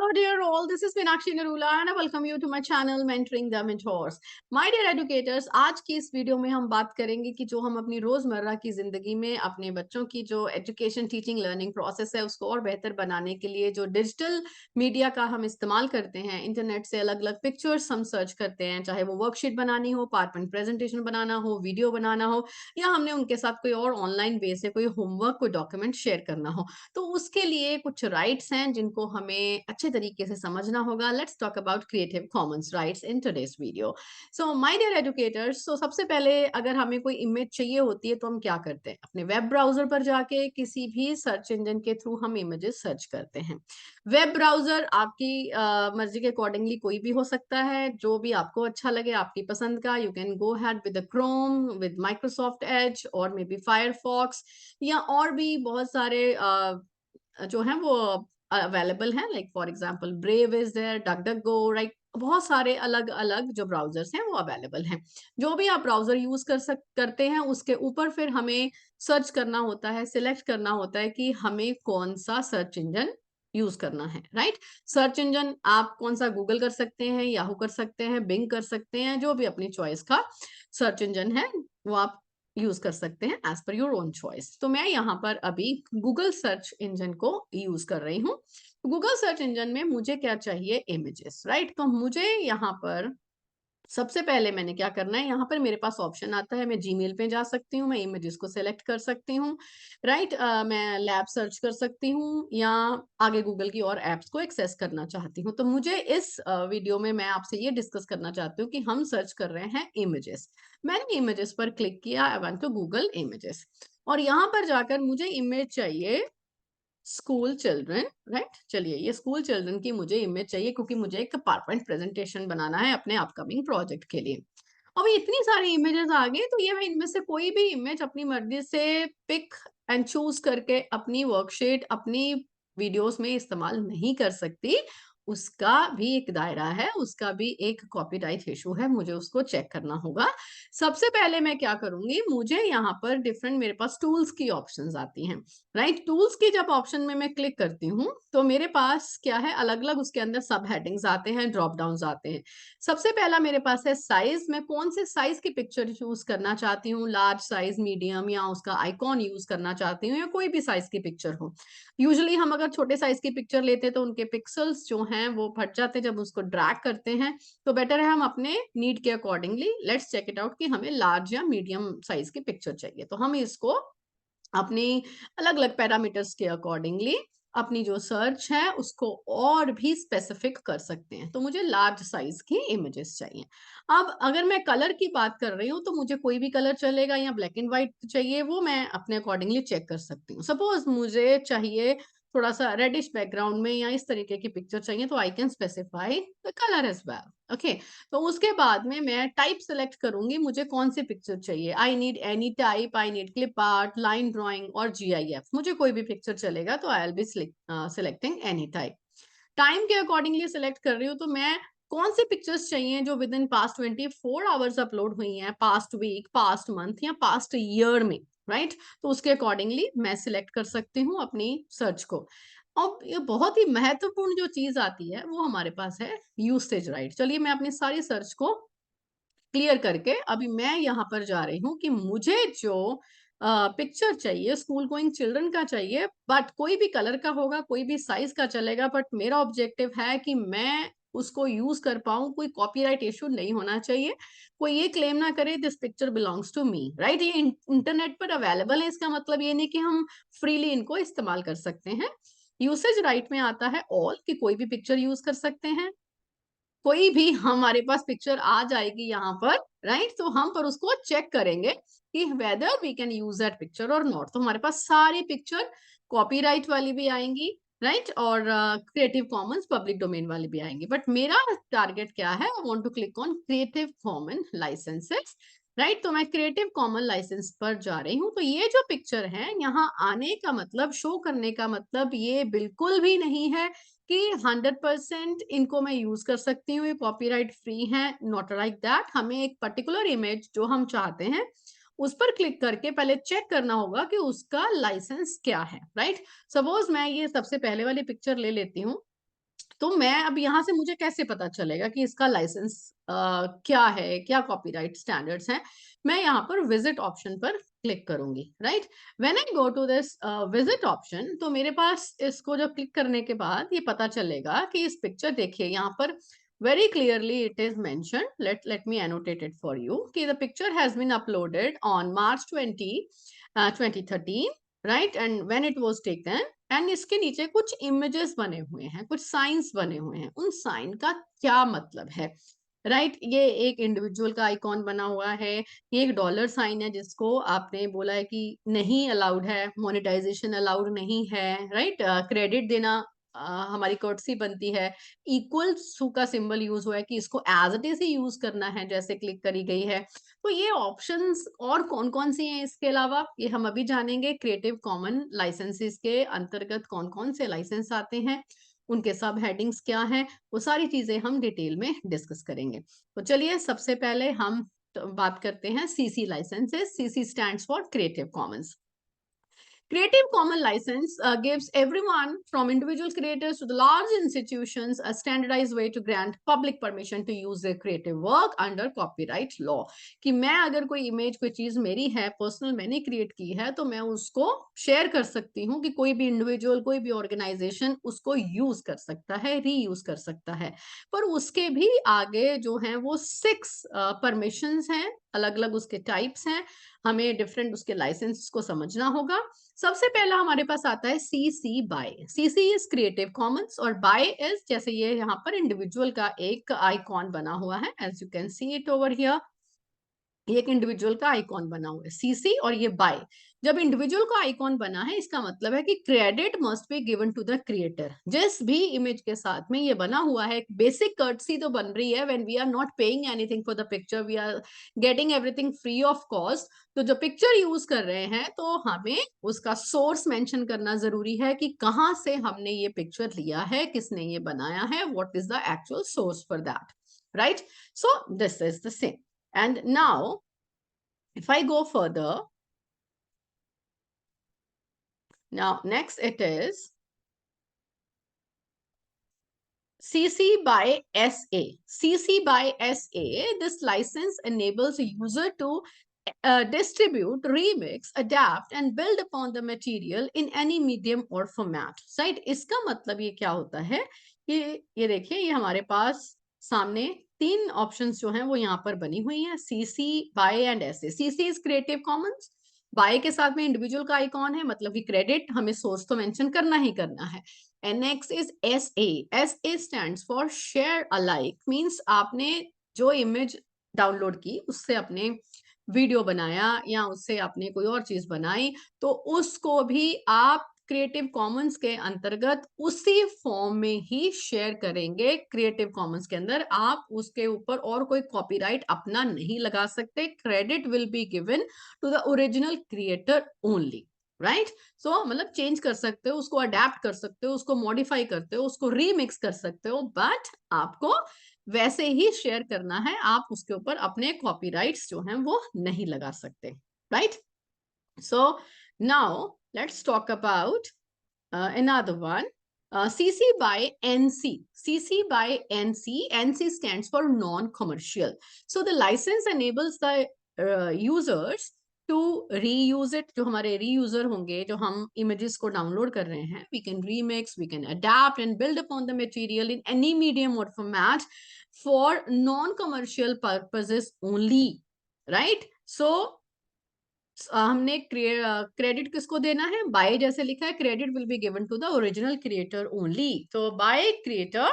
Hello dear all, this is Meenakshi Narula and I welcome you to my channel Mentoring the Mentors. My dear educators, आज की इस video में हम बात करेंगे कि जो हम अपनी रोजमर्रा की जिंदगी में अपने बच्चों की जो एजुकेशन टीचिंग लर्निंग प्रोसेस है उसको और बेहतर बनाने के लिए जो डिजिटल मीडिया का हम इस्तेमाल करते हैं, इंटरनेट से अलग अलग पिक्चर्स हम सर्च करते हैं, चाहे वो वर्कशीट बनानी हो, पावरपॉइंट प्रेजेंटेशन बनाना हो, वीडियो बनाना हो, या हमने उनके साथ कोई और ऑनलाइन वे से कोई होमवर्क, कोई डॉक्यूमेंट शेयर करना हो, तो उसके लिए कुछ राइट्स हैं जिनको हमें अच्छे तरीके से समझना होगा. Let's talk about creative commons rights in today's video. So my dear educators, so सबसे पहले अगर हमें कोई इमेज चाहिए होती है तो हम क्या करते हैं? अपने वेब ब्राउजर पर जाके किसी भी सर्च इंजन के थ्रू हम इमेजेस सर्च करते हैं. वेब ब्राउजर आपकी मर्जी के अकॉर्डिंगली कोई भी हो सकता है, जो भी आपको अच्छा लगे, आपकी पसंद का. You can go had with Chrome, with Microsoft Edge और मे बी फायरफॉक्स, या और भी बहुत सारे जो हैं वो अवेलेबल हैं. Like for example Brave is there, DuckDuckGo, right. बहुत सारे अलग अलग जो ब्राउजर्स हैं वो अवेलेबल हैं. जो भी आप ब्राउजर यूज करते हैं उसके ऊपर फिर हमें सर्च करना होता है, सिलेक्ट करना होता है कि हमें कौन सा सर्च इंजन यूज करना है, राइट. सर्च इंजन आप कौन सा गूगल कर सकते हैं, याहू कर सकते हैं, बिंग कर सकते हैं, जो भी अपनी चॉइस का सर्च इंजन है वो आप यूज कर सकते हैं as per your own choice. तो मैं यहाँ पर अभी गूगल सर्च इंजन को यूज कर रही हूँ. गूगल सर्च इंजन में मुझे क्या चाहिए? Images, right. तो मुझे यहाँ पर सबसे पहले मैंने क्या करना है, यहाँ पर मेरे पास ऑप्शन आता है, मैं जीमेल पे जा सकती हूँ, मैं इमेजेस को सिलेक्ट कर सकती हूँ, राइट. मैं लैब सर्च कर सकती हूँ या आगे गूगल की और एप्स को एक्सेस करना चाहती हूँ. तो मुझे इस वीडियो में मैं आपसे ये डिस्कस करना चाहती हूँ कि हम सर्च कर रहे हैं इमेजेस. मैंने इमेजेस पर क्लिक किया, I want to Google images, और यहाँ पर जाकर मुझे इमेज चाहिए स्कूल चिल्ड्रन, राइट. चलिए, ये स्कूल चिल्ड्रन की मुझे इमेज चाहिए क्योंकि मुझे एक पावरपॉइंट प्रेजेंटेशन बनाना है अपने अपकमिंग प्रोजेक्ट के लिए. अब इतनी सारी इमेजेस आ गई, तो ये मैं इनमें से कोई भी इमेज अपनी मर्जी से पिक एंड चूज करके अपनी वर्कशीट, अपनी वीडियोस में इस्तेमाल नहीं कर सकती. उसका भी एक दायरा है, उसका भी एक कॉपीराइट इशू है, मुझे उसको चेक करना होगा. सबसे पहले मैं क्या करूंगी, मुझे यहाँ पर डिफरेंट मेरे पास टूल्स की ऑप्शंस आती हैं, राइट. टूल्स की जब ऑप्शन में मैं क्लिक करती हूँ तो मेरे पास क्या है, अलग अलग उसके अंदर सब हेडिंग्स आते हैं, ड्रॉप डाउन आते हैं. सबसे पहला मेरे पास है साइज. मैं कौन से साइज की पिक्चर यूज करना चाहती हूँ, लार्ज साइज, मीडियम, या उसका आइकॉन यूज करना चाहती हूँ, या कोई भी साइज की पिक्चर हो. यूजुअली हम अगर छोटे साइज की पिक्चर लेते हैं तो उनके पिक्सल्स जो हैं वो फट जाते हैं जब उसको ड्रैग करते हैं. तो बेटर है हम अपने नीड के accordingly let's check it out कि हमें लार्ज या मीडियम साइज की पिक्चर चाहिए. तो हम इसको अपनी अलग अलग पैरामीटर्स के अकॉर्डिंगली अपनी जो सर्च है उसको और भी स्पेसिफिक कर सकते हैं. तो मुझे लार्ज साइज की इमेजेस चाहिए. अब अगर मैं कलर की बात कर रही हूँ तो मुझे कोई भी कलर चलेगा, या ब्लैक एंड व्हाइट चाहिए, वो मैं अपने अकॉर्डिंगली चेक कर सकती हूँ. सपोज मुझे चाहिए थोड़ा सा रेडिश बैकग्राउंड में या इस तरीके की पिक्चर चाहिए, तो I can specify the colour as well. Okay. तो उसके बाद में मैं टाइप सेलेक्ट करूंगी, मुझे कौन सी पिक्चर चाहिए. I need any type, I need clip art, line drawing और जीआईएफ. मुझे कोई भी पिक्चर चलेगा, तो I will be selecting any type. Time के अकॉर्डिंगली सिलेक्ट कर रही हूँ, तो मैं कौन सी पिक्चर्स चाहिए जो with in past 24 hours upload हुई हैं, पास्ट वीक, पास्ट मंथ या पास्ट ईयर में, राइट. तो उसके अकॉर्डिंगली मैं सिलेक्ट कर सकती हूँ अपनी सर्च को. अब ये बहुत ही महत्वपूर्ण जो चीज आती है वो हमारे पास है यूसेज राइट. चलिए, मैं अपनी सारी सर्च को क्लियर करके अभी मैं यहाँ पर जा रही हूँ कि मुझे जो पिक्चर चाहिए स्कूल गोइंग चिल्ड्रन का चाहिए, बट कोई भी कलर का होगा, कोई भी साइज का चलेगा, बट मेरा ऑब्जेक्टिव है कि मैं उसको यूज कर पाऊं, कोई कॉपीराइट इशू नहीं होना चाहिए, कोई ये क्लेम ना करे this picture belongs to me, right. ये इंटरनेट पर अवेलेबल है, इसका मतलब ये नहीं कि हम फ्रीली इनको इस्तेमाल कर सकते हैं. यूसेज राइट में आता है ऑल, कि कोई भी पिक्चर यूज कर सकते हैं, कोई भी हमारे पास पिक्चर आ जाएगी यहाँ पर, राइट. तो हम पर उसको चेक करेंगे कि whether we can use that picture और नॉट. तो हमारे पास सारी पिक्चर कॉपीराइट वाली भी आएंगी, राइट, और क्रिएटिव कॉमन्स पब्लिक डोमेन वाली भी आएंगी. बट मेरा टारगेट क्या है, I want to click on Creative Common licences, right. तो मैं क्रिएटिव कॉमन लाइसेंस पर जा रही हूँ. तो ये जो पिक्चर है यहाँ आने का मतलब, शो करने का मतलब, ये बिल्कुल भी नहीं है कि 100% इनको मैं यूज कर सकती हूँ, ये कॉपीराइट फ्री है. Not like that. हमें एक पर्टिकुलर इमेज जो हम चाहते हैं उस पर क्लिक करके पहले चेक करना होगा कि उसका लाइसेंस क्या है, राइट. सपोज मैं ये सबसे पहले वाली पिक्चर ले लेती हूँ. तो मैं अब यहाँ से मुझे कैसे पता चलेगा कि इसका लाइसेंस क्या है, क्या कॉपीराइट स्टैंडर्ड्स हैं? मैं यहाँ पर विजिट ऑप्शन पर क्लिक करूंगी, right? When I go to this visit option, तो मेरे पास इसको जब क्लिक करने के बाद ये पता चलेगा कि इस पिक्चर, देखिए यहाँ पर very clearly it is mentioned, let me annotate it for you, कि the picture has been uploaded on March 20 2013, right? And when it was taken, and इसके नीचे कुछ इमेजेस बने हुए हैं, कुछ साइंस बने हुए हैं। उन साइन का क्या मतलब है, राइट? ये एक इंडिविजुअल का आइकॉन बना हुआ है, ये एक डॉलर साइन है जिसको आपने बोला है कि नहीं अलाउड है, मोनेटाइजेशन अलाउड नहीं है, राइट? क्रेडिट देना हमारी कर्टसी बनती है। इक्वल टू का सिंबल यूज हुआ है कि इसको एज इट इज ही यूज करना है जैसे क्लिक करी गई है। तो ये ऑप्शंस और कौन कौन सी हैं इसके अलावा, ये हम अभी जानेंगे। क्रिएटिव कॉमन लाइसेंसेस के अंतर्गत कौन कौन से लाइसेंस आते हैं, उनके सब हेडिंग्स क्या हैं, वो सारी चीजें हम डिटेल में डिस्कस करेंगे। तो चलिए सबसे पहले हम बात करते हैं CC licences. CC stands for Creative Commons. Creative Commons license gives everyone from individual creators to the large institutions a standardized way to grant public permission to use their creative work under copyright law. कि मैं अगर कोई image, कोई चीज मेरी है, personal मैंने create की है, तो मैं उसको शेयर कर सकती हूँ कि कोई भी इंडिविजुअल, कोई भी ऑर्गेनाइजेशन उसको यूज कर सकता है, रीयूज कर सकता है। पर उसके भी आगे जो है वो 6 परमिशंस हैं, अलग अलग उसके टाइप्स हैं। हमें डिफरेंट उसके लाइसेंस को समझना होगा। सबसे पहला हमारे पास आता है CC by. CC is Creative Commons और बाय इज, जैसे ये यहाँ पर इंडिविजुअल का एक आइकॉन बना हुआ है, as you can see it over here, ये एक इंडिविजुअल का आइकॉन बना हुआ है सीसी, और ये बाय। जब इंडिविजुअल का आइकॉन बना है, इसका मतलब है कि credit must be given to the creator. जिस भी इमेज के साथ में ये बना हुआ है, बेसिक कर्टसी तो बन रही है, when we are not paying anything for the picture, we are getting everything free of cost. तो जो पिक्चर यूज कर रहे हैं, तो हमें उसका सोर्स मेंशन करना जरूरी है कि कहाँ से हमने ये पिक्चर लिया है, किसने ये बनाया है, what is the actual source for that, right? So this is the same. And now, if I go further, now next it is CC by SA. CC by SA, this license enables a user to distribute, remix, adapt and build upon the material in any medium or format. Right? इसका मतलब ये क्या होता है कि ये देखिए, ये हमारे पास सामने 3 ऑप्शंस जो हैं वो यहाँ पर बनी हुई हैं, CC, by and SA. CC is Creative Commons, by के साथ में इंडिविजुअल का आइकॉन है, मतलब कि क्रेडिट हमें सोर्स तो मेंशन करना ही करना है। And next is SA. SA stands for share alike, means आपने जो इमेज डाउनलोड की, उससे अपने वीडियो बनाया या उससे आपने कोई और चीज बनाई, तो उसको भी आप क्रिएटिव कॉमन्स के अंतर्गत उसी फॉर्म में ही शेयर करेंगे। क्रिएटिव कॉमन्स के अंदर आप उसके ऊपर और कोई कॉपीराइट अपना नहीं लगा सकते। Credit will be given to the original creator only, right? So मतलब चेंज कर सकते हो उसको, अडेप्ट कर सकते हो उसको, मॉडिफाई करते हो उसको, रीमिक्स कर सकते हो, बट आपको वैसे ही शेयर करना है। आप उसके ऊपर अपने कॉपीराइट्स जो हैं वो नहीं लगा सकते, right? So now let's talk about another one. CC by NC. CC by NC. NC stands for non-commercial. So the license enables the users to reuse it. जो हमारे reUser होंगे, जो हम images को download कर रहे हैं, we can remix, we can adapt and build upon the material in any medium or format for non-commercial purposes only, right? So हमने क्रेडिट किसको देना है? बाय जैसे लिखा है, credit will be given to the original creator only. तो by creator,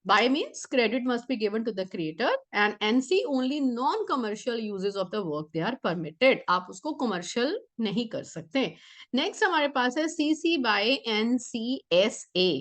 by means credit must be given to the creator, and NC only non commercial uses of the work they are permitted. आप उसको commercial नहीं कर सकते। Next हमारे पास है CC bye NCSA,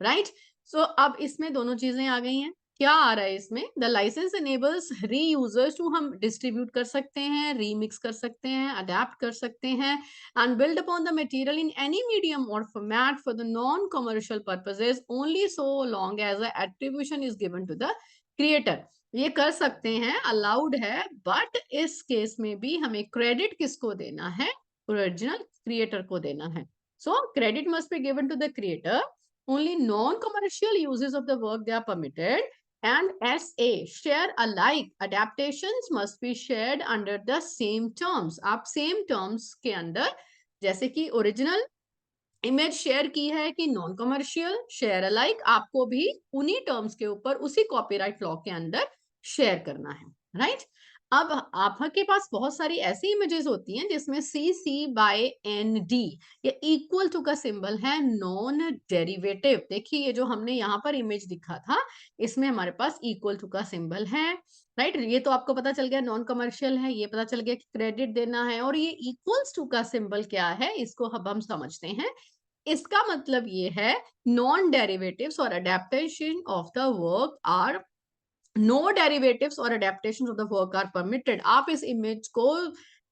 right? सो अब इसमें दोनों चीजें आ गई हैं। क्या आ रहा है इसमें? द लाइसेंस एनेबल्स रीयूजर्स टू, हम डिस्ट्रीब्यूट कर सकते हैं, रीमिक्स कर सकते हैं, अडेप्ट कर सकते हैं, and build upon the material in any medium or format for the non-commercial purposes only so long as the attribution is given to the creator. ये कर सकते हैं, अलाउड है, बट इस केस में भी हमें क्रेडिट किसको देना है? ओरिजिनल क्रिएटर को देना है। So credit must be given to the creator only non-commercial uses of the work they are permitted. And SA, share alike adaptations must be shared under the same terms. आप same terms के अंदर, जैसे कि original image share की है कि non commercial share alike, आपको भी उन्हीं टर्म्स के ऊपर उसी कॉपीराइट लॉ के अंदर शेयर करना है, राइट। अब आपके पास बहुत सारी ऐसी इमेजेस होती हैं जिसमें सी सी बाय एन डी, ये इक्वल टू का सिंबल है, नॉन डेरिवेटिव। देखिए ये जो हमने यहाँ पर इमेज दिखा था, इसमें हमारे पास इक्वल टू का सिंबल है, राइट। ये तो आपको पता चल गया नॉन कमर्शियल है, ये पता चल गया कि क्रेडिट देना है, और ये इक्वल्स टू का सिंबल क्या है, इसको अब हम समझते हैं। इसका मतलब ये है नॉन डेरिवेटिव्स और adaptation of the work are, no derivatives और adaptation of the work are permitted. आप इस इमेज को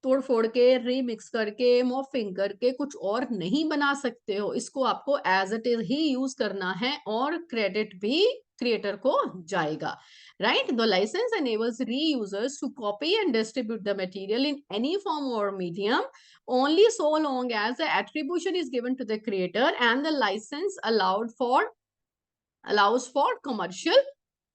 तोड़ फोड़ के, रीमिक्स करके, मॉर्फिंग करके कुछ और नहीं बना सकते हो। इसको आपको एज इट इज ही यूज करना है, और क्रेडिट भी क्रिएटर को जाएगा, right? The license enables reusers to copy and distribute the material in any form or medium only so long as the attribution is given to the creator and the license allows for commercial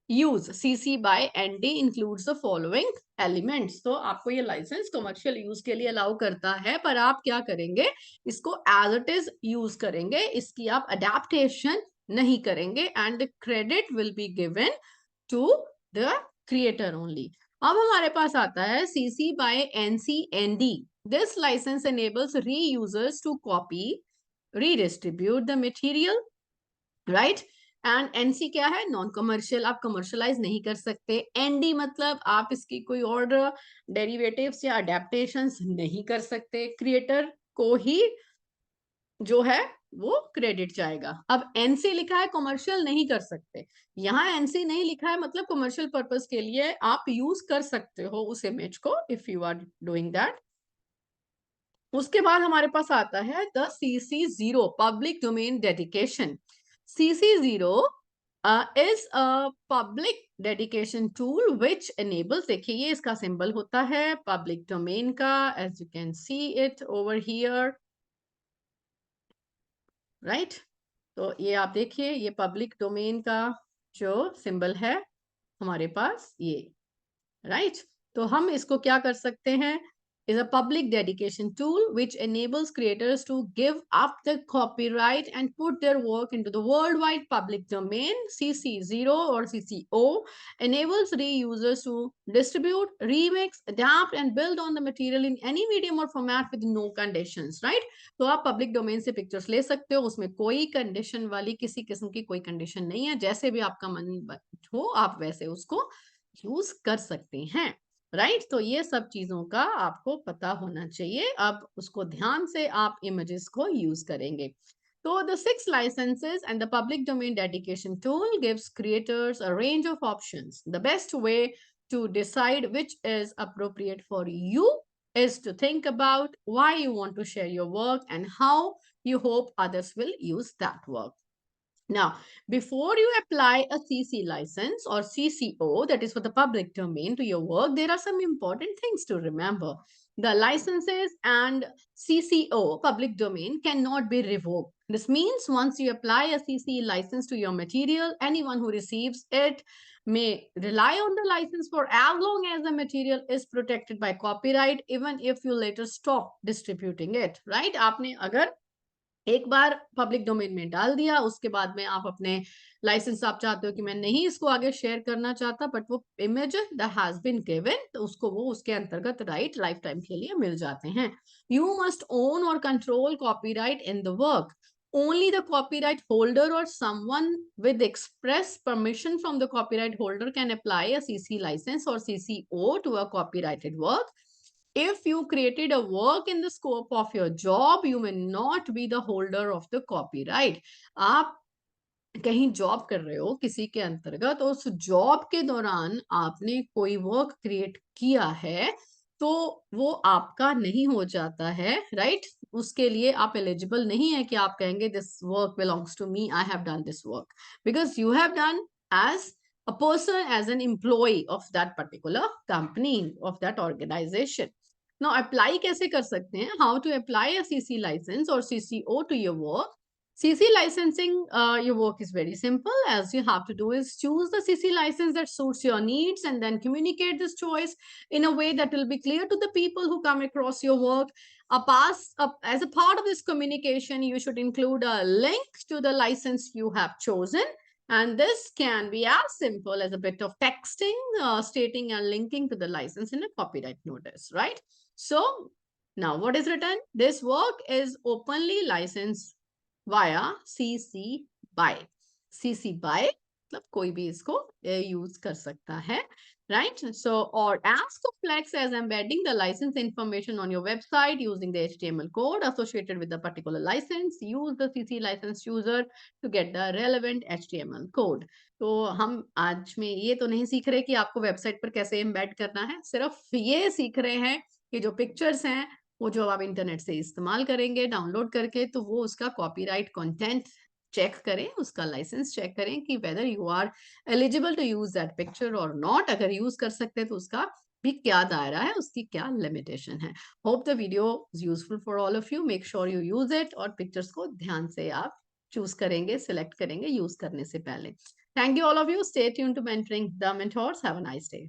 use. CC by ND includes the following elements. तो आपको ये licence commercial use के लिए allow करता है, पर आप क्या करेंगे, इसको एज इट इज यूज करेंगे, इसकी आप अडेप्टेशन नहीं करेंगे, and credit will be given to the creator only. अब हमारे पास आता है CC by NC/ND. This license enables reusers to copy, redistribute the material, right? And NC क्या है, नॉन कमर्शियल, आप कमर्शलाइज नहीं कर सकते। एनडी मतलब आप इसकी कोई और डेरिवेटिव्स या अडेप्टेशंस नहीं कर सकते, क्रिएटर को ही जो है वो क्रेडिट जाएगा। अब एनसी लिखा है, कमर्शियल नहीं कर सकते, यहाँ एनसी नहीं लिखा है, मतलब कमर्शियल पर्पस के लिए आप यूज कर सकते हो उस इमेज को, if you are doing that. उसके बाद हमारे पास आता है the CC0, public domain dedication. CC0 is a public dedication tool which enables, देखिए ये इसका सिंबल होता है पब्लिक डोमेन का, as you can see it over here, right? तो ये आप देखिए, ये पब्लिक डोमेन का जो सिंबल है हमारे पास ये, right? तो हम इसको क्या कर सकते हैं, is a public dedication tool which enables creators to give up the copyright and put their work into the worldwide public domain. CC0 or CCO enables reusers to distribute, remix, adapt and build on the material in any medium or format with no conditions, right? तो आप public domain से pictures ले सकते हो, उसमें कोई condition वाली किसी किस्म की कोई condition नहीं है, जैसे भी आपका मन हो आप वैसे उसको यूज कर सकते हैं, राइट? तो ये सब चीजों का आपको पता होना चाहिए, अब उसको ध्यान से आप इमेजेस को यूज करेंगे। तो the 6 licenses and the public domain dedication tool gives creators a range of options. The best way to decide which is appropriate for you is to think about why you want to share your work and how you hope others will use that work. Now, before you apply a CC license or CCO, that is for the public domain, to your work, there are some important things to remember. The licenses and CCO, public domain, cannot be revoked. This means once you apply a CC license to your material, anyone who receives it may rely on the license for as long as the material is protected by copyright, even if you later stop distributing it, right? आपने अगर एक बार public domain में डाल दिया, उसके बाद में आप अपने लाइसेंस, आप चाहते हो कि मैं नहीं इसको आगे शेयर करना चाहता, बट वो image that has been given, तो उसको वो उसके अंतर्गत राइट लाइफ टाइम के लिए मिल जाते हैं। यू मस्ट ओन और control copyright in the work. Only the copyright holder or someone with express permission from the copyright holder can apply a CC license or CCO to a copyrighted work. If you created a work in the scope of your job, you may not be the holder of the copyright. आप कहीं job कर रहे हो किसी के अंतर्गत, उस job के दौरान आपने कोई वर्क क्रिएट किया है, तो वो आपका नहीं हो जाता है, राइट? उसके लिए आप एलिजिबल नहीं है कि आप कहेंगे this work belongs to me, I have done this work, because you have done as a person, as an employee of that particular company, of that organization. Now, apply कैसे कर सकते हैं? How to apply a CC license or CCO to your work? CC licensing, your work is very simple. As you have to do is choose the CC license that suits your needs and then communicate this choice in a way that will be clear to the people who come across your work. As a part of this communication, you should include a link to the license you have chosen. And this can be as simple as a bit of texting, stating and linking to the license in a copyright notice, right? So now what is written? This work is openly licensed via CC BY. CC BY मतलब कोई भी इसको use कर सकता है, right? So, or ask of Flex as embedding the license information on your website using the HTML code associated with the particular license. Use the CC license user to get the relevant HTML code. तो हम आज में ये तो नहीं सीख रहे कि आपको वेबसाइट पर कैसे एम्बेड करना है, सिर्फ ये सीख रहे हैं कि जो पिक्चर्स हैं वो जो आप इंटरनेट से इस्तेमाल करेंगे डाउनलोड करके, तो वो उसका कॉपीराइट कंटेंट चेक करें, उसका लाइसेंस चेक करें कि whether you are eligible to use that picture और नॉट। अगर यूज कर सकते हैं तो उसका भी क्या दायरा है, उसकी क्या लिमिटेशन है। Hope the video is useful for all of you. Make sure you use it और पिक्चर्स को ध्यान से आप चूज करेंगे, सिलेक्ट करेंगे यूज करने से पहले। Thank you all of you. Stay tuned to mentoring the mentors. Have a nice day.